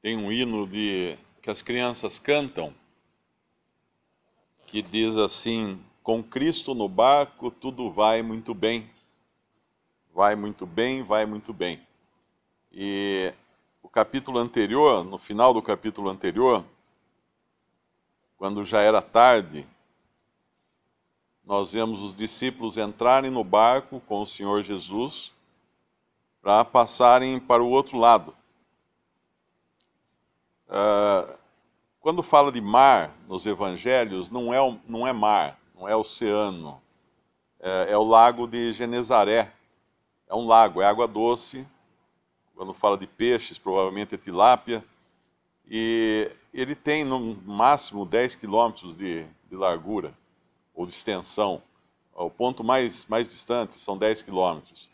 Tem um hino que as crianças cantam, que diz assim: com Cristo no barco tudo vai muito bem. Vai muito bem, vai muito bem. E o capítulo anterior, no final do capítulo anterior, quando já era tarde, nós vemos os discípulos entrarem no barco com o Senhor Jesus para passarem para o outro lado. Quando fala de mar nos evangelhos, não é mar, não é oceano, é o lago de Genezaré. É um lago, é água doce. Quando fala de peixes, provavelmente é tilápia. E ele tem no máximo 10 quilômetros de largura, ou de extensão. O ponto mais distante são 10 quilômetros.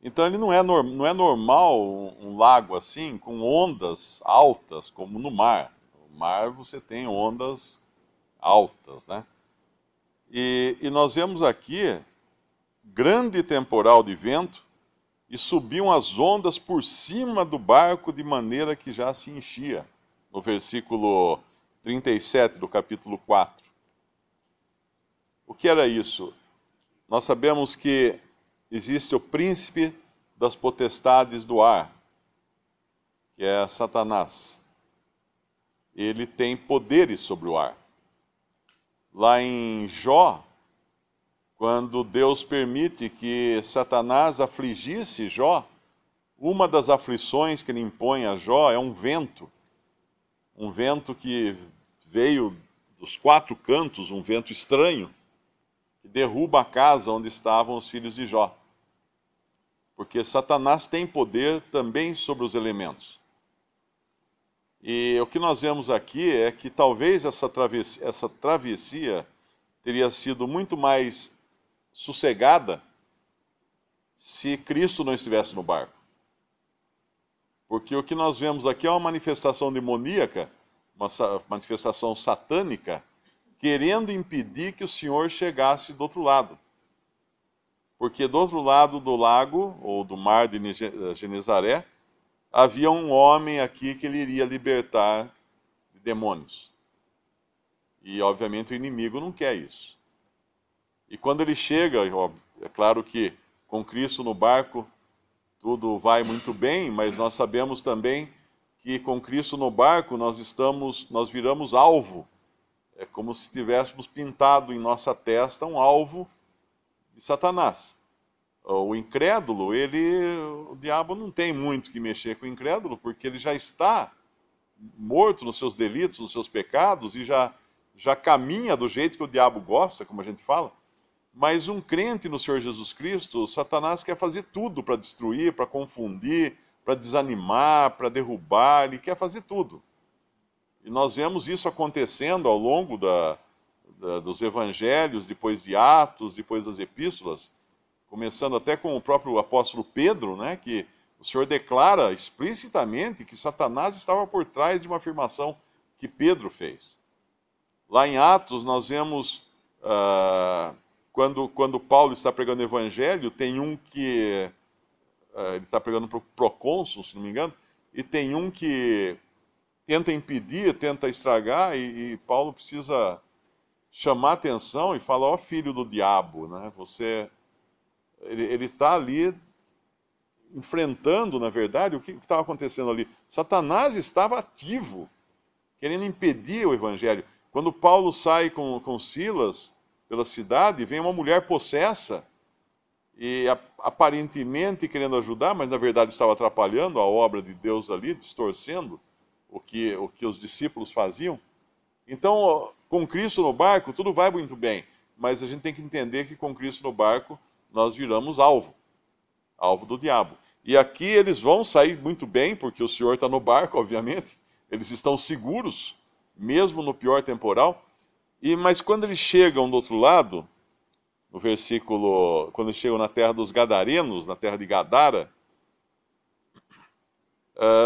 Então ele não é normal um lago assim, com ondas altas, como no mar. No mar você tem ondas altas, né? E nós vemos aqui grande temporal de vento e subiam as ondas por cima do barco de maneira que já se enchia, no versículo 37 do capítulo 4. O que era isso? Nós sabemos que existe o príncipe das potestades do ar, que é Satanás. Ele tem poderes sobre o ar. Lá em Jó, quando Deus permite que Satanás afligisse Jó, uma das aflições que ele impõe a Jó é um vento que veio dos quatro cantos, um vento estranho, que derruba a casa onde estavam os filhos de Jó. Porque Satanás tem poder também sobre os elementos. E o que nós vemos aqui é que talvez essa travessia teria sido muito mais sossegada se Cristo não estivesse no barco. Porque o que nós vemos aqui é uma manifestação demoníaca, uma manifestação satânica, querendo impedir que o Senhor chegasse do outro lado. Porque do outro lado do lago, ou do mar de Genezaré, havia um homem aqui que ele iria libertar de demônios. E, obviamente, o inimigo não quer isso. E quando ele chega, é claro que com Cristo no barco tudo vai muito bem, mas nós sabemos também que com Cristo no barco nós viramos alvo. É como se tivéssemos pintado em nossa testa um alvo de Satanás. O incrédulo, o diabo não tem muito que mexer com o incrédulo, porque ele já está morto nos seus delitos, nos seus pecados, e já caminha do jeito que o diabo gosta, como a gente fala. Mas um crente no Senhor Jesus Cristo, Satanás quer fazer tudo para destruir, para confundir, para desanimar, para derrubar, ele quer fazer tudo. E nós vemos isso acontecendo ao longo dos evangelhos, depois de Atos, depois das epístolas, começando até com o próprio apóstolo Pedro, né, que o Senhor declara explicitamente que Satanás estava por trás de uma afirmação que Pedro fez. Lá em Atos nós vemos... Quando Paulo está pregando o evangelho, tem um que... ele está pregando para o procônsul, se não me engano, e tem um que tenta impedir, tenta estragar, e Paulo precisa chamar atenção e falar: ó filho do diabo, né? Ele está ali enfrentando, na verdade, o que estava acontecendo ali. Satanás estava ativo, querendo impedir o evangelho. Quando Paulo sai com Silas pela cidade, vem uma mulher possessa, e aparentemente querendo ajudar, mas na verdade estava atrapalhando a obra de Deus ali, distorcendo o que os discípulos faziam. Então, com Cristo no barco, tudo vai muito bem, mas a gente tem que entender que com Cristo no barco, nós viramos alvo do diabo. E aqui eles vão sair muito bem, porque o Senhor está no barco, obviamente, eles estão seguros, mesmo no pior temporal. Mas quando eles chegam do outro lado, no versículo, quando eles chegam na terra dos Gadarenos, na terra de Gadara,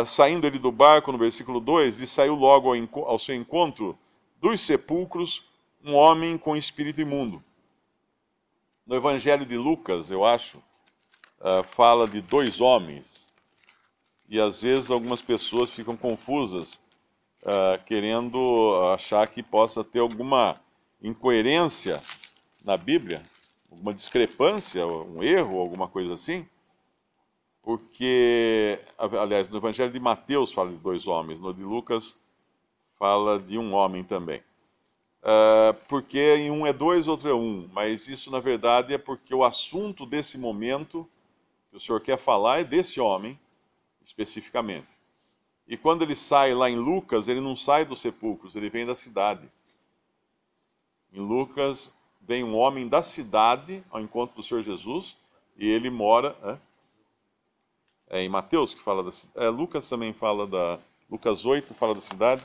saindo ele do barco, no versículo 2, ele saiu logo ao seu encontro dos sepulcros um homem com espírito imundo. No Evangelho de Lucas, eu acho, fala de dois homens. E às vezes algumas pessoas ficam confusas, querendo achar que possa ter alguma incoerência na Bíblia, alguma discrepância, um erro, alguma coisa assim, porque, aliás, no Evangelho de Mateus fala de 2 homens, no de Lucas fala de um homem também. Porque em um é 2, outro é 1, mas isso na verdade é porque o assunto desse momento que o senhor quer falar é desse homem, especificamente. E quando ele sai lá em Lucas, ele não sai dos sepulcros, ele vem da cidade. Em Lucas, vem um homem da cidade ao encontro do Senhor Jesus, e ele mora... É em Mateus que fala da cidade. Lucas também fala da... Lucas 8 fala da cidade,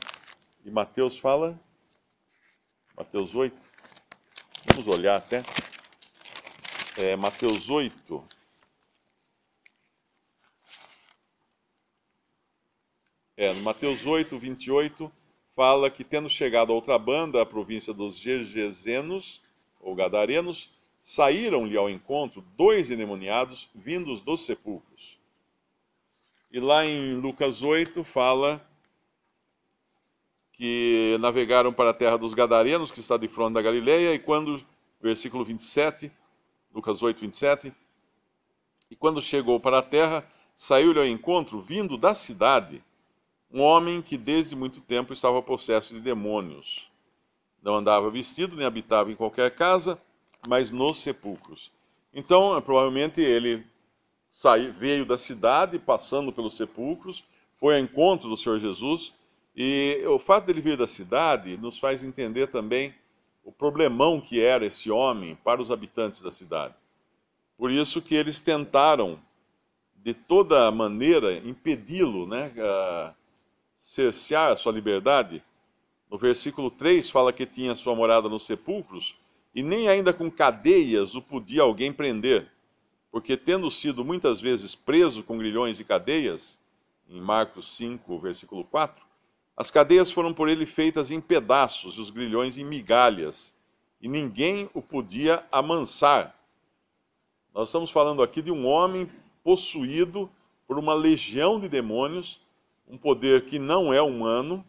e Mateus fala... Mateus 8. Vamos olhar até. Mateus 8... no Mateus 8, 28, fala que tendo chegado a outra banda, a província dos Gergesenos, ou Gadarenos, saíram-lhe ao encontro 2 endemoniados vindos dos sepulcros. E lá em Lucas 8 fala que navegaram para a terra dos Gadarenos, que está de fronte da Galileia, e quando, versículo 27, Lucas 8, 27, e quando chegou para a terra, saiu-lhe ao encontro, vindo da cidade, um homem que desde muito tempo estava possesso de demônios. Não andava vestido, nem habitava em qualquer casa, mas nos sepulcros. Então, provavelmente ele veio da cidade, passando pelos sepulcros, foi ao encontro do Senhor Jesus, e o fato dele vir da cidade nos faz entender também o problemão que era esse homem para os habitantes da cidade. Por isso que eles tentaram, de toda maneira, impedi-lo, cercear a sua liberdade. No versículo 3 fala que tinha sua morada nos sepulcros, e nem ainda com cadeias o podia alguém prender, porque tendo sido muitas vezes preso com grilhões e cadeias, em Marcos 5, versículo 4, as cadeias foram por ele feitas em pedaços, e os grilhões em migalhas, e ninguém o podia amansar. Nós estamos falando aqui de um homem possuído por uma legião de demônios, um poder que não é humano,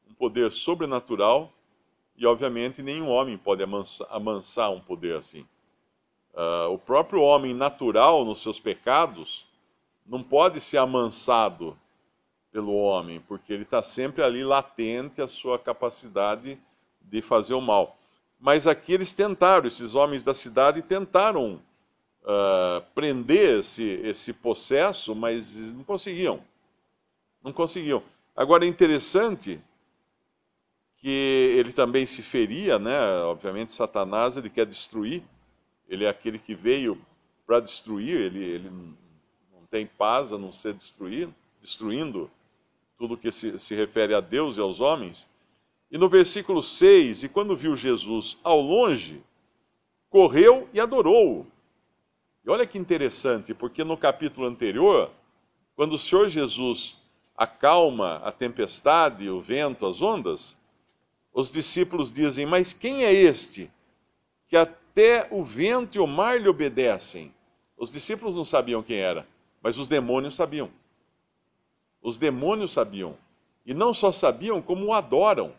um poder sobrenatural, e obviamente nenhum homem pode amansar um poder assim. O próprio homem natural, nos seus pecados, não pode ser amansado pelo homem, porque ele está sempre ali latente a sua capacidade de fazer o mal. Mas aqui eles tentaram, esses homens da cidade tentaram prender esse possesso, mas não conseguiam. Não conseguiam. Agora é interessante que ele também se feria, Obviamente Satanás, ele quer destruir, ele é aquele que veio para destruir, ele não tem paz a não ser destruindo tudo que se refere a Deus e aos homens. E no versículo 6, e quando viu Jesus ao longe, correu e adorou-o. E olha que interessante, porque no capítulo anterior, quando o Senhor Jesus acalma a tempestade, o vento, as ondas, os discípulos dizem: mas quem é este que até o vento e o mar lhe obedecem? Os discípulos não sabiam quem era, mas os demônios sabiam. Os demônios sabiam. E não só sabiam, como o adoram.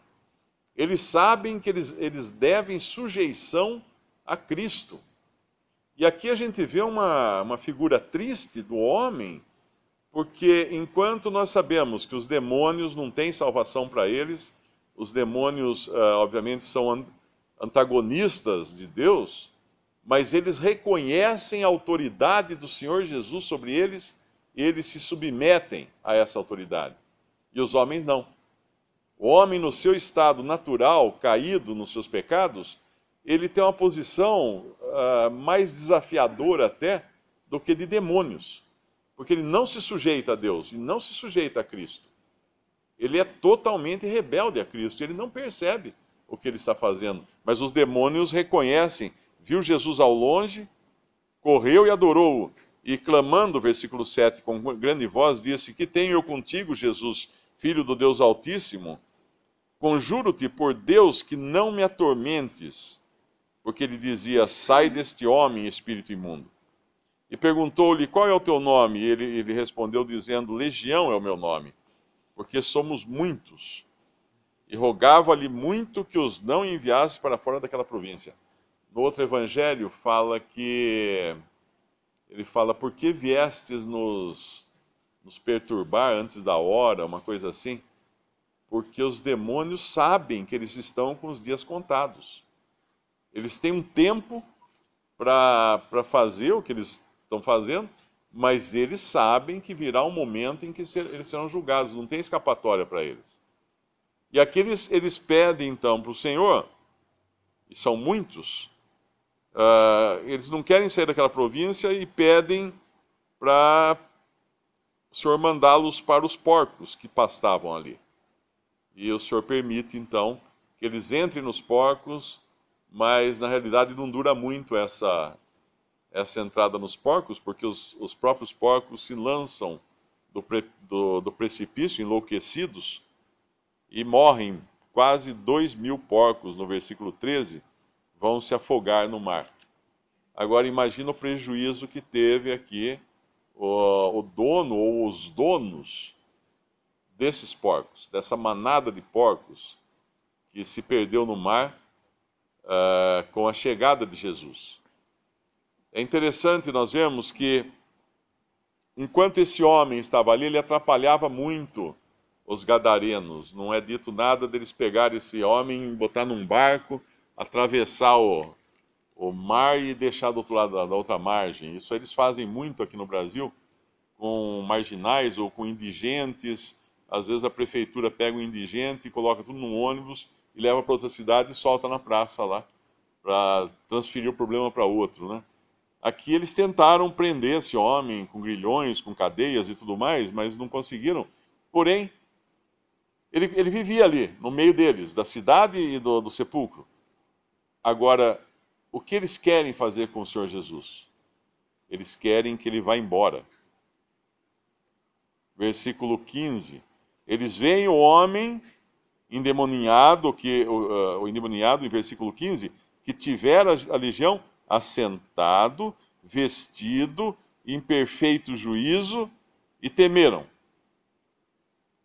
Eles sabem que eles devem sujeição a Cristo. E aqui a gente vê uma figura triste do homem, porque enquanto nós sabemos que os demônios não têm salvação para eles, os demônios, obviamente, são antagonistas de Deus, mas eles reconhecem a autoridade do Senhor Jesus sobre eles, e eles se submetem a essa autoridade. E os homens não. O homem, no seu estado natural, caído nos seus pecados, ele tem uma posição mais desafiadora até do que de demônios. Porque ele não se sujeita a Deus e não se sujeita a Cristo. Ele é totalmente rebelde a Cristo, ele não percebe o que ele está fazendo. Mas os demônios reconhecem, viu Jesus ao longe, correu e adorou-o. E clamando, versículo 7, com grande voz, disse: que tenho eu contigo, Jesus, Filho do Deus Altíssimo? Conjuro-te por Deus que não me atormentes. Porque ele dizia: sai deste homem, espírito imundo. E perguntou-lhe, qual é o teu nome? E ele respondeu dizendo, Legião é o meu nome, porque somos muitos. E rogava-lhe muito que os não enviasse para fora daquela província. No outro evangelho ele fala, por que viestes nos perturbar antes da hora, uma coisa assim? Porque os demônios sabem que eles estão com os dias contados. Eles têm um tempo para fazer o que eles estão fazendo, mas eles sabem que virá um momento em que eles serão julgados, não tem escapatória para eles. E aqui eles pedem então para o Senhor, e são muitos, eles não querem sair daquela província e pedem para o Senhor mandá-los para os porcos que pastavam ali. E o Senhor permite então que eles entrem nos porcos, mas na realidade não dura muito essa entrada nos porcos, porque os próprios porcos se lançam do precipício, enlouquecidos, e morrem. Quase 2.000 porcos, no versículo 13, vão se afogar no mar. Agora imagina o prejuízo que teve aqui o dono ou os donos desses porcos, dessa manada de porcos que se perdeu no mar com a chegada de Jesus. É interessante nós vemos que, enquanto esse homem estava ali, ele atrapalhava muito os gadarenos. Não é dito nada deles pegarem esse homem, botar num barco, atravessar o mar e deixar do outro lado da outra margem. Isso eles fazem muito aqui no Brasil, com marginais ou com indigentes. Às vezes a prefeitura pega um indigente e coloca tudo num ônibus e leva para outra cidade e solta na praça lá, para transferir o problema para outro, né? Aqui eles tentaram prender esse homem com grilhões, com cadeias e tudo mais, mas não conseguiram. Porém, ele vivia ali, no meio deles, da cidade e do sepulcro. Agora, o que eles querem fazer com o Senhor Jesus? Eles querem que ele vá embora. Versículo 15. Eles veem o homem endemoniado, o endemoniado, em versículo 15, que tivera a legião assentado, vestido, em perfeito juízo, e temeram.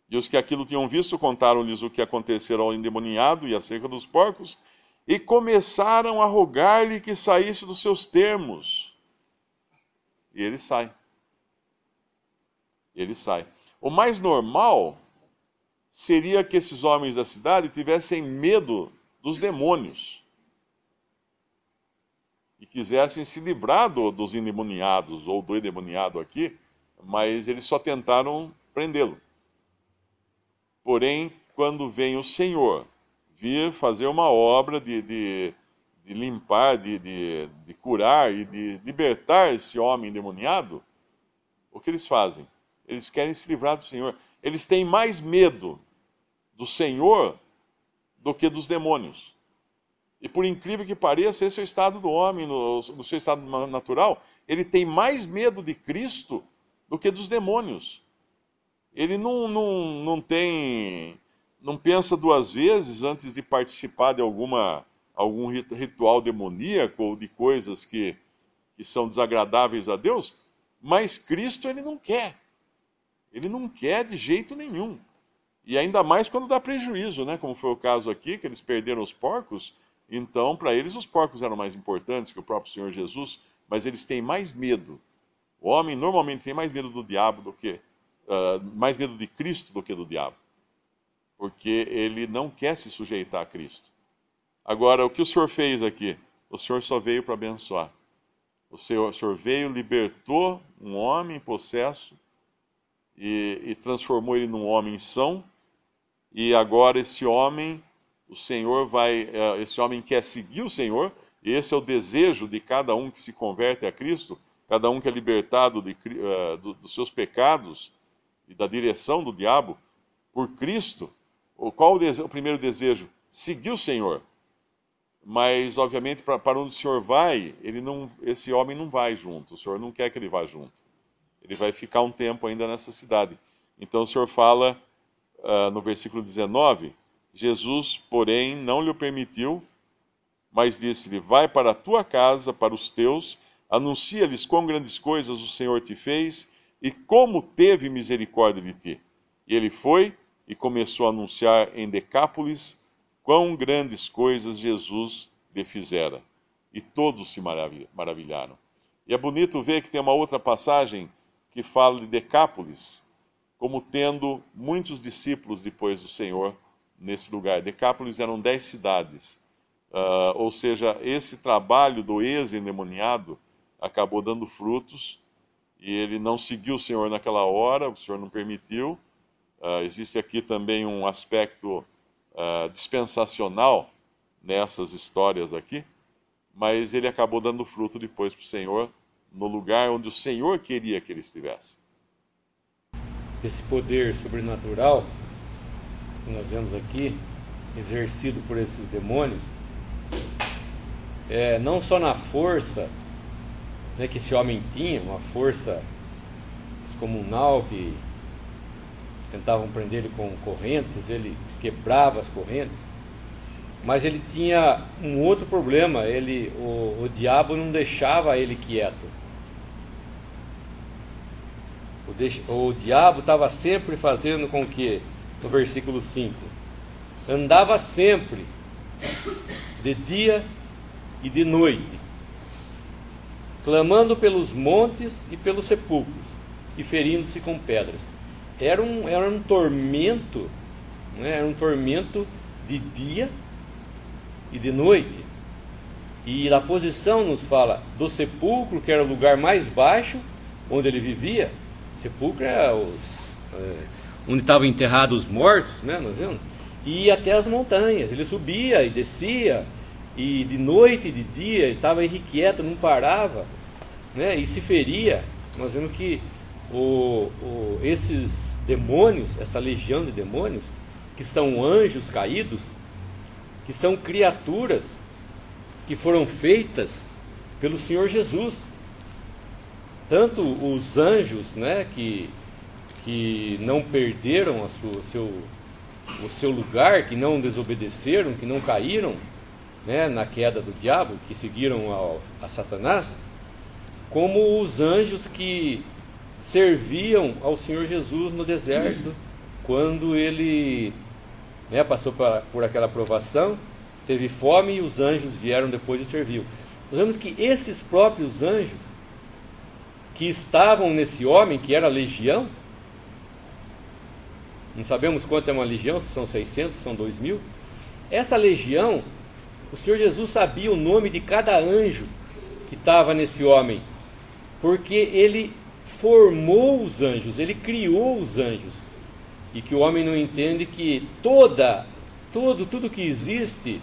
E os que aquilo tinham visto contaram-lhes o que acontecera ao endemoniado e acerca dos porcos, e começaram a rogar-lhe que saísse dos seus termos. E ele sai. Ele sai. O mais normal seria que esses homens da cidade tivessem medo dos demônios e quisessem se livrar dos endemoniados, ou do endemoniado aqui, mas eles só tentaram prendê-lo. Porém, quando vem o Senhor vir fazer uma obra de limpar, de curar e de libertar esse homem endemoniado, o que eles fazem? Eles querem se livrar do Senhor. Eles têm mais medo do Senhor do que dos demônios. E por incrível que pareça, esse é o estado do homem, no seu estado natural. Ele tem mais medo de Cristo do que dos demônios. Ele não pensa duas vezes antes de participar de algum ritual demoníaco ou de coisas que são desagradáveis a Deus, mas Cristo ele não quer. Ele não quer de jeito nenhum. E ainda mais quando dá prejuízo, né? Como foi o caso aqui, que eles perderam os porcos. Então, para eles, os porcos eram mais importantes que o próprio Senhor Jesus, mas eles têm mais medo. O homem normalmente tem mais medo do diabo do que... mais medo de Cristo do que do diabo. Porque ele não quer se sujeitar a Cristo. Agora, o que o Senhor fez aqui? O Senhor só veio para abençoar. O Senhor veio, libertou um homem possesso e transformou ele num homem são. E agora esse homem, esse homem quer seguir o Senhor. E esse é o desejo de cada um que se converte a Cristo, cada um que é libertado dos seus pecados e da direção do diabo por Cristo. Qual o primeiro desejo? Seguir o Senhor. Mas, obviamente, para onde o Senhor vai, esse homem não vai junto. O Senhor não quer que ele vá junto. Ele vai ficar um tempo ainda nessa cidade. Então o Senhor fala no versículo 19, Jesus, porém, não lhe permitiu, mas disse-lhe, vai para a tua casa, para os teus, Anuncia-lhes quão grandes coisas o Senhor te fez e como teve misericórdia de ti. E ele foi e começou a anunciar em Decápolis quão grandes coisas Jesus lhe fizera. E todos se maravilharam. E é bonito ver que tem uma outra passagem que fala de Decápolis, como tendo muitos discípulos depois do Senhor nesse lugar. Decápolis eram 10 cidades. Ou seja, esse trabalho do ex-endemoniado acabou dando frutos, e ele não seguiu o Senhor naquela hora, o Senhor não permitiu. Existe aqui também um aspecto dispensacional nessas histórias aqui, mas ele acabou dando fruto depois para o Senhor, no lugar onde o Senhor queria que ele estivesse. Esse poder sobrenatural que nós vemos aqui, exercido por esses demônios, não só na força, né, que esse homem tinha, uma força descomunal, que tentavam prender ele com correntes, ele quebrava as correntes, mas ele tinha um outro problema. O diabo não deixava ele quieto. O diabo estava sempre fazendo com que, no versículo 5, andava sempre, de dia e de noite, clamando pelos montes e pelos sepulcros, e ferindo-se com pedras. Era um tormento, né? Era um tormento de dia e de noite. E a posição nos fala do sepulcro, que era o lugar mais baixo onde ele vivia. Sepulcro é onde estavam enterrados os mortos, né? Nós vemos? E até as montanhas. Ele subia e descia, e de noite e de dia ele estava irrequieto, não parava, né? E se feria. Nós vemos que esses demônios, essa legião de demônios, que são anjos caídos, que são criaturas que foram feitas pelo Senhor Jesus. Tanto os anjos, né, que não perderam o seu lugar, que não desobedeceram, que não caíram, né, na queda do diabo, que seguiram a Satanás, como os anjos que serviam ao Senhor Jesus no deserto, quando ele, né, passou por aquela provação, teve fome, e os anjos vieram depois e serviu. Nós vemos que esses próprios anjos que estavam nesse homem, que era a legião, não sabemos quanto é uma legião, se são 600, se são 2.000, essa legião, o Senhor Jesus sabia o nome de cada anjo que estava nesse homem, porque ele formou os anjos, ele criou os anjos, e que o homem não entende que tudo que existe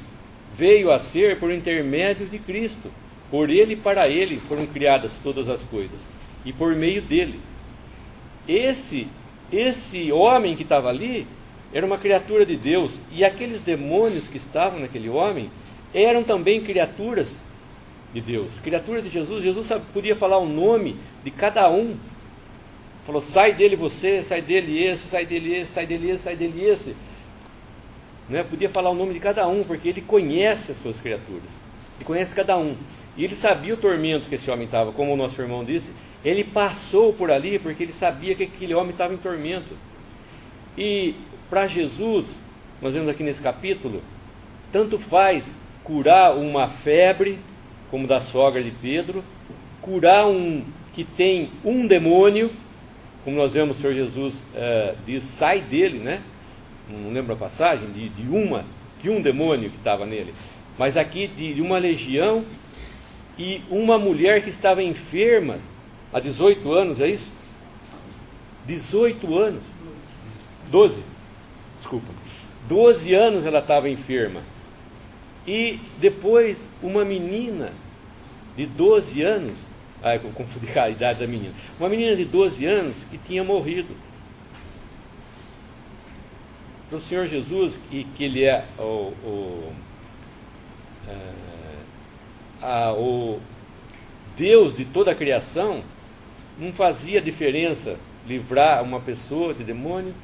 veio a ser por intermédio de Cristo. Por ele e para ele foram criadas todas as coisas, e por meio dele. Esse homem que estava ali era uma criatura de Deus, e aqueles demônios que estavam naquele homem eram também criaturas de Deus, criaturas de Jesus. Jesus podia falar o nome de cada um. Falou: sai dele você, sai dele esse, sai dele esse, sai dele esse, sai dele esse. Né? Podia falar o nome de cada um, porque ele conhece as suas criaturas, ele conhece cada um. E ele sabia o tormento que esse homem estava, como o nosso irmão disse. Ele passou por ali porque ele sabia que aquele homem estava em tormento. E para Jesus, nós vemos aqui nesse capítulo, tanto faz curar uma febre, como da sogra de Pedro, curar um que tem um demônio, como nós vemos o Senhor Jesus diz: sai dele, né? Não lembro a passagem, de um demônio que estava nele, mas aqui de uma legião, e uma mulher que estava enferma há 18 anos, é isso? 18 anos, 12, desculpa, 12 anos ela estava enferma. E depois uma menina de 12 anos, eu confundi a idade da menina, uma menina de 12 anos que tinha morrido. Para o Senhor Jesus, que ele é o Deus de toda a criação, não fazia diferença livrar uma pessoa de demônio,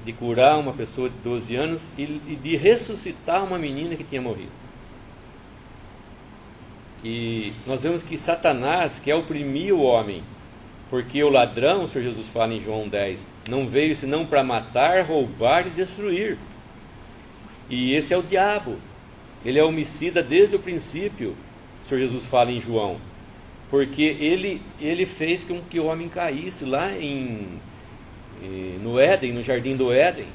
de curar uma pessoa de 12 anos e de ressuscitar uma menina que tinha morrido. E nós vemos que Satanás quer oprimir o homem, porque o ladrão, o Senhor Jesus fala em João 10, não veio senão para matar, roubar e destruir. E esse é o diabo. Ele é homicida desde o princípio, o Senhor Jesus fala em João, porque ele fez com que o homem caísse lá no Éden, no jardim do Éden.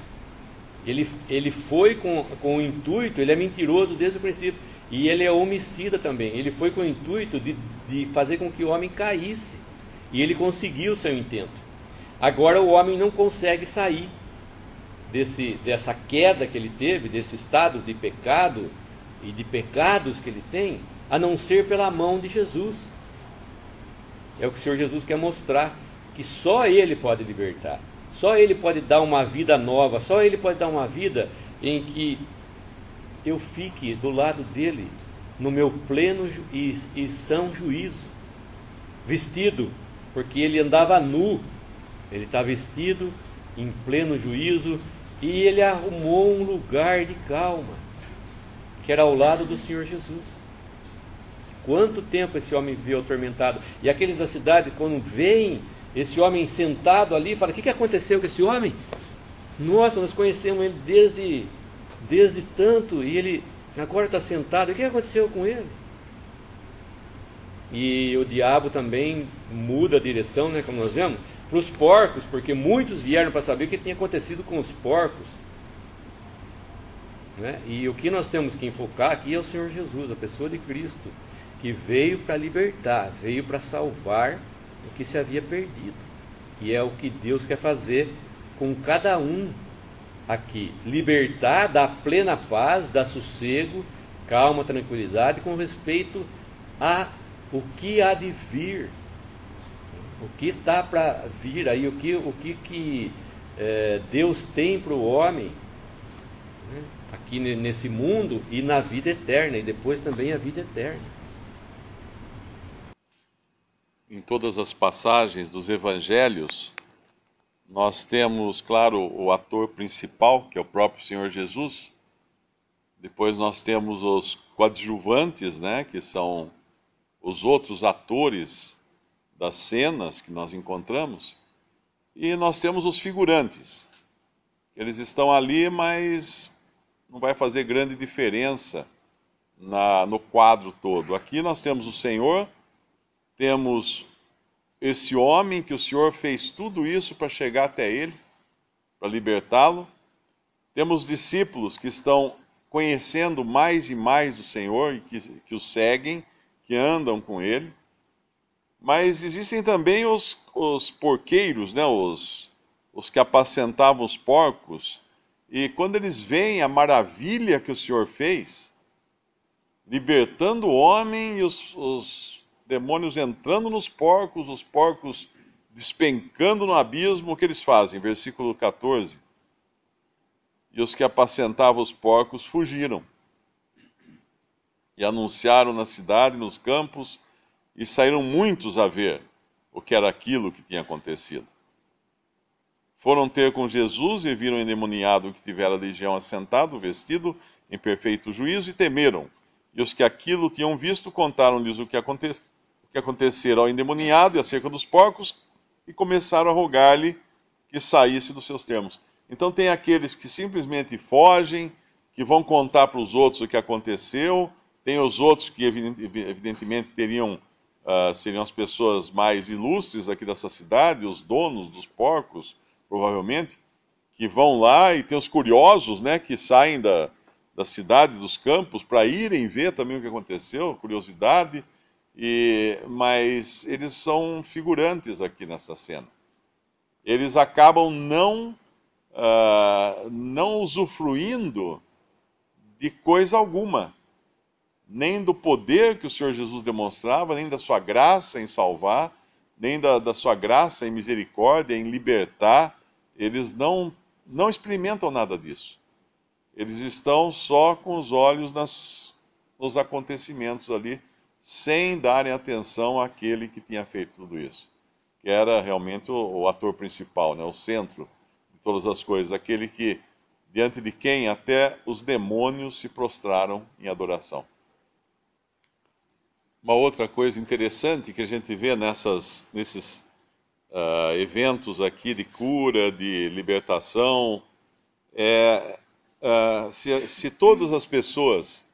Ele foi com o intuito, ele é mentiroso desde o princípio, e ele é homicida também. Ele foi com o intuito de fazer com que o homem caísse, e ele conseguiu o seu intento. Agora o homem não consegue sair dessa queda que ele teve, desse estado de pecado e de pecados que ele tem, a não ser pela mão de Jesus. É o que o Senhor Jesus quer mostrar, que só Ele pode libertar, só Ele pode dar uma vida nova, só Ele pode dar uma vida em que eu fique do lado dele, no meu pleno e são juízo, vestido, porque ele andava nu, ele está vestido em pleno juízo, e ele arrumou um lugar de calma, que era ao lado do Senhor Jesus. Quanto tempo esse homem viveu atormentado, e aqueles da cidade, quando veem esse homem sentado ali, falam: o que aconteceu com esse homem? Nossa, nós conhecemos ele desde tanto, e ele agora está sentado, o que aconteceu com ele? E o diabo também muda a direção, né, como nós vemos, para os porcos, porque muitos vieram para saber o que tinha acontecido com os porcos, né? E o que nós temos que enfocar aqui é o Senhor Jesus, a pessoa de Cristo, que veio para libertar, veio para salvar o que se havia perdido. E é o que Deus quer fazer com cada um aqui, libertar, dar plena paz, dar sossego, calma, tranquilidade, com respeito a o que há de vir, o que está para vir aí, o que Deus tem para o homem, né, aqui nesse mundo e na vida eterna, e depois também a vida eterna. Em todas as passagens dos evangelhos, nós temos, claro, o ator principal, que é o próprio Senhor Jesus. Depois nós temos os coadjuvantes, né, que são os outros atores das cenas que nós encontramos. E nós temos os figurantes. Eles estão ali, mas não vai fazer grande diferença no quadro todo. Aqui nós temos o Senhor, temos esse homem que o Senhor fez tudo isso para chegar até ele, para libertá-lo. Temos discípulos que estão conhecendo mais e mais do Senhor e que o seguem, que andam com ele. Mas existem também os porqueiros, né? Os que apacentavam os porcos. E quando eles veem a maravilha que o Senhor fez, libertando o homem e os demônios entrando nos porcos, os porcos despencando no abismo, o que eles fazem? Versículo 14. E os que apacentavam os porcos fugiram e anunciaram na cidade, nos campos, e saíram muitos a ver o que era aquilo que tinha acontecido. Foram ter com Jesus e viram o endemoniado que tivera a legião assentado, vestido em perfeito juízo, e temeram. E os que aquilo tinham visto contaram-lhes o que acontecera ao endemoniado e acerca dos porcos, e começaram a rogar-lhe que saísse dos seus termos. Então tem aqueles que simplesmente fogem, que vão contar para os outros o que aconteceu. Tem os outros que evidentemente seriam as pessoas mais ilustres aqui dessa cidade, os donos dos porcos, provavelmente, que vão lá, e tem os curiosos, né, que saem da cidade, dos campos, para irem ver também o que aconteceu, curiosidade, mas eles são figurantes aqui nessa cena. Eles acabam não usufruindo de coisa alguma, nem do poder que o Senhor Jesus demonstrava, nem da sua graça em salvar, nem da sua graça em misericórdia, em libertar. Eles não experimentam nada disso. Eles estão só com os olhos nos acontecimentos ali, sem darem atenção àquele que tinha feito tudo isso, que era realmente o ator principal, né, o centro de todas as coisas, aquele que, diante de quem até os demônios se prostraram em adoração. Uma outra coisa interessante que a gente vê nesses eventos aqui de cura, de libertação, se todas as pessoas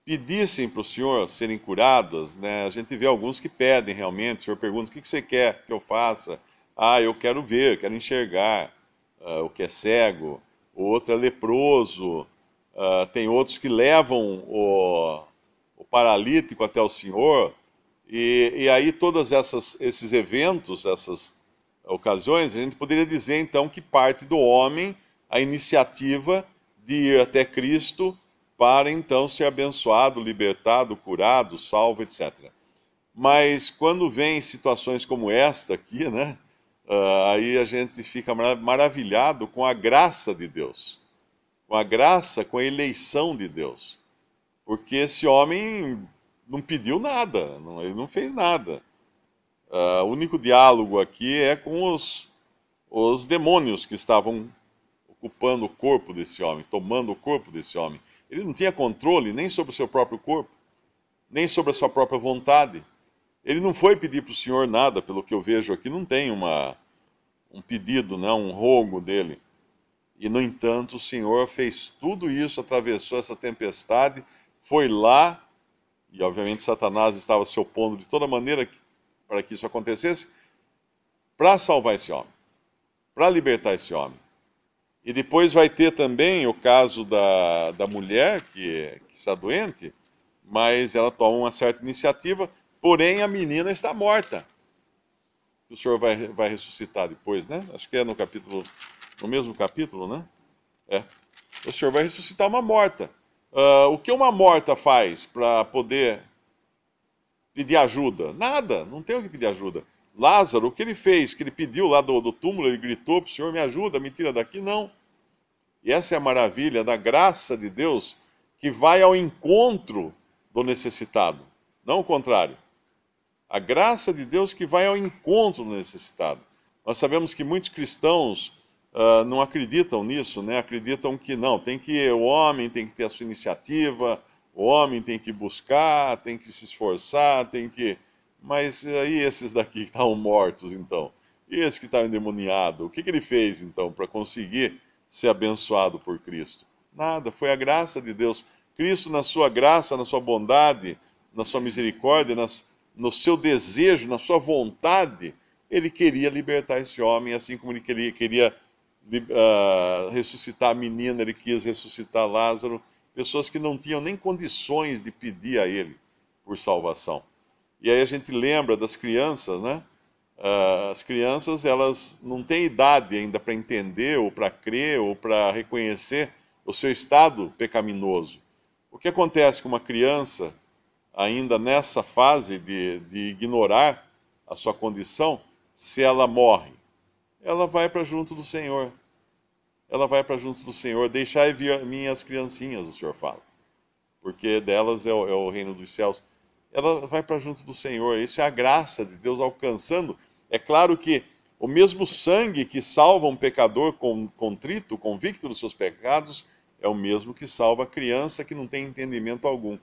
pedissem para o Senhor serem curadas, né? A gente vê alguns que pedem realmente, o Senhor pergunta, o que você quer que eu faça? Ah, eu quero ver, quero enxergar, o que é cego, o outro é leproso, tem outros que levam o paralítico até o Senhor, e aí todos esses eventos, essas ocasiões, a gente poderia dizer então que parte do homem a iniciativa de ir até Cristo para então ser abençoado, libertado, curado, salvo, etc. Mas quando vem situações como esta aqui, né, aí a gente fica maravilhado com a graça de Deus, com a graça, com a eleição de Deus. Porque esse homem não pediu nada, ele não fez nada. O único diálogo aqui é com os demônios que estavam ocupando o corpo desse homem, tomando o corpo desse homem. Ele não tinha controle nem sobre o seu próprio corpo, nem sobre a sua própria vontade. Ele não foi pedir para o Senhor nada, pelo que eu vejo aqui, não tem um pedido, né, um rogo dele. E, no entanto, o Senhor fez tudo isso, atravessou essa tempestade, foi lá, e obviamente Satanás estava se opondo de toda maneira para que isso acontecesse, para salvar esse homem, para libertar esse homem. E depois vai ter também o caso da mulher que está doente, mas ela toma uma certa iniciativa, porém a menina está morta. O Senhor vai ressuscitar depois, né? Acho que é no mesmo capítulo, né? O Senhor vai ressuscitar uma morta. O que uma morta faz para poder pedir ajuda? Nada, não tem o que pedir ajuda. Lázaro, o que ele fez? Que ele pediu lá do túmulo, ele gritou para o Senhor, me ajuda, me tira daqui? Não. E essa é a maravilha da graça de Deus, que vai ao encontro do necessitado, não o contrário. A graça de Deus que vai ao encontro do necessitado. Nós sabemos que muitos cristãos não acreditam nisso, né? Acreditam que não, o homem tem que ter a sua iniciativa, o homem tem que buscar, tem que se esforçar, Mas aí esses daqui que estavam mortos, então? E esse que estava endemoniado? O que ele fez, então, para conseguir ser abençoado por Cristo? Nada, foi a graça de Deus. Cristo, na sua graça, na sua bondade, na sua misericórdia, no seu desejo, na sua vontade, ele queria libertar esse homem, assim como ele queria ressuscitar a menina, ele quis ressuscitar Lázaro, pessoas que não tinham nem condições de pedir a ele por salvação. E aí a gente lembra das crianças, né? As crianças, elas não têm idade ainda para entender, ou para crer, ou para reconhecer o seu estado pecaminoso. O que acontece com uma criança, ainda nessa fase de ignorar a sua condição, se ela morre? Ela vai para junto do Senhor. Ela vai para junto do Senhor. Deixai vir minhas criancinhas, o Senhor fala. Porque delas é o reino dos céus. Ela vai para junto do Senhor. Isso é a graça de Deus alcançando. É claro que o mesmo sangue que salva um pecador contrito, convicto dos seus pecados, é o mesmo que salva a criança que não tem entendimento algum.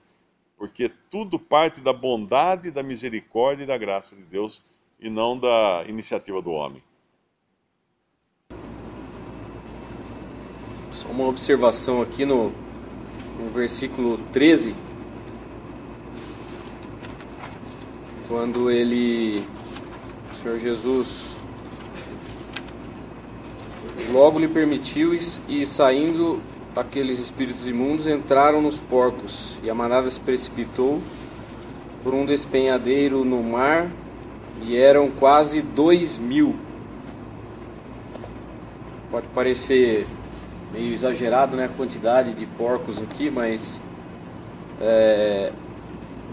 Porque tudo parte da bondade, da misericórdia e da graça de Deus, e não da iniciativa do homem. Só uma observação aqui no versículo 13, quando o Senhor Jesus logo lhe permitiu, e saindo aqueles espíritos imundos entraram nos porcos, e a manada se precipitou por um despenhadeiro no mar, e eram quase 2.000. Pode parecer meio exagerado, né, a quantidade de porcos aqui, mas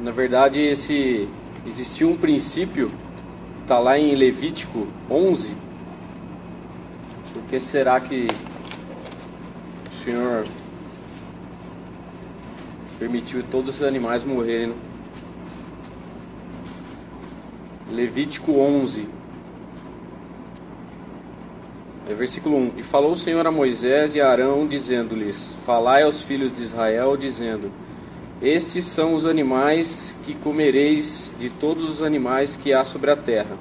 na verdade existiu um princípio, está lá em Levítico 11. Por que será que o Senhor permitiu todos esses animais morrerem, né? Levítico 11, versículo 1. E falou o Senhor a Moisés e a Arão, dizendo-lhes: Falai aos filhos de Israel, dizendo: Estes são os animais que comereis de todos os animais que há sobre a terra.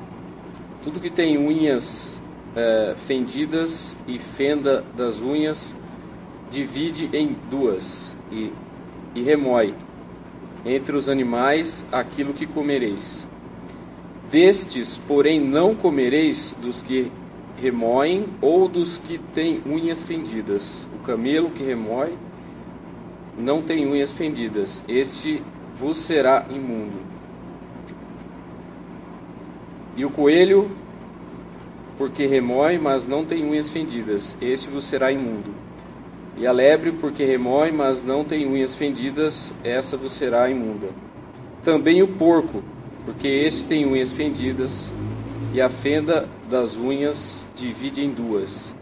Tudo que tem unhas fendidas e fenda das unhas, divide em duas e remói entre os animais aquilo que comereis. Destes, porém, não comereis dos que remoem ou dos que têm unhas fendidas. O camelo que remói não tem unhas fendidas, este vos será imundo. E o coelho, porque remói, mas não tem unhas fendidas, este vos será imundo. E a lebre, porque remói, mas não tem unhas fendidas, essa vos será imunda. Também o porco, porque este tem unhas fendidas, e a fenda das unhas divide em duas.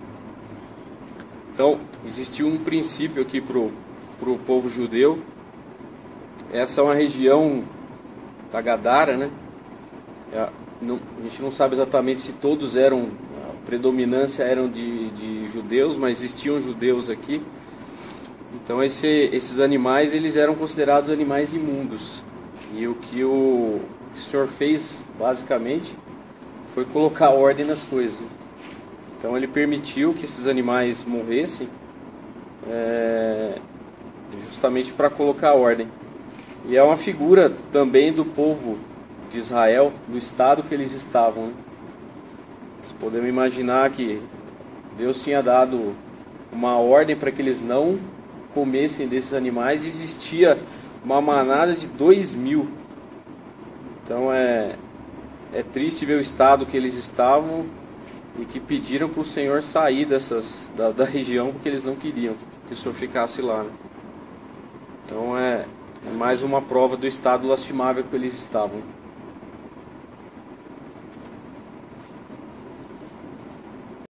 Então, existiu um princípio aqui para o povo judeu. Essa é uma região da Gadara, né? A gente não sabe exatamente se todos eram, a predominância eram de judeus, mas existiam judeus aqui. Então esses animais, eles eram considerados animais imundos. E o que o Senhor fez, basicamente, foi colocar ordem nas coisas. Então ele permitiu que esses animais morressem, justamente para colocar ordem. E é uma figura também do povo de Israel, no estado que eles estavam. Podemos imaginar que Deus tinha dado uma ordem para que eles não comessem desses animais, e existia uma manada de 2.000. Então é triste ver o estado que eles estavam, e que pediram para o Senhor sair da região, porque eles não queriam que o Senhor ficasse lá, né? Então é mais uma prova do estado lastimável que eles estavam.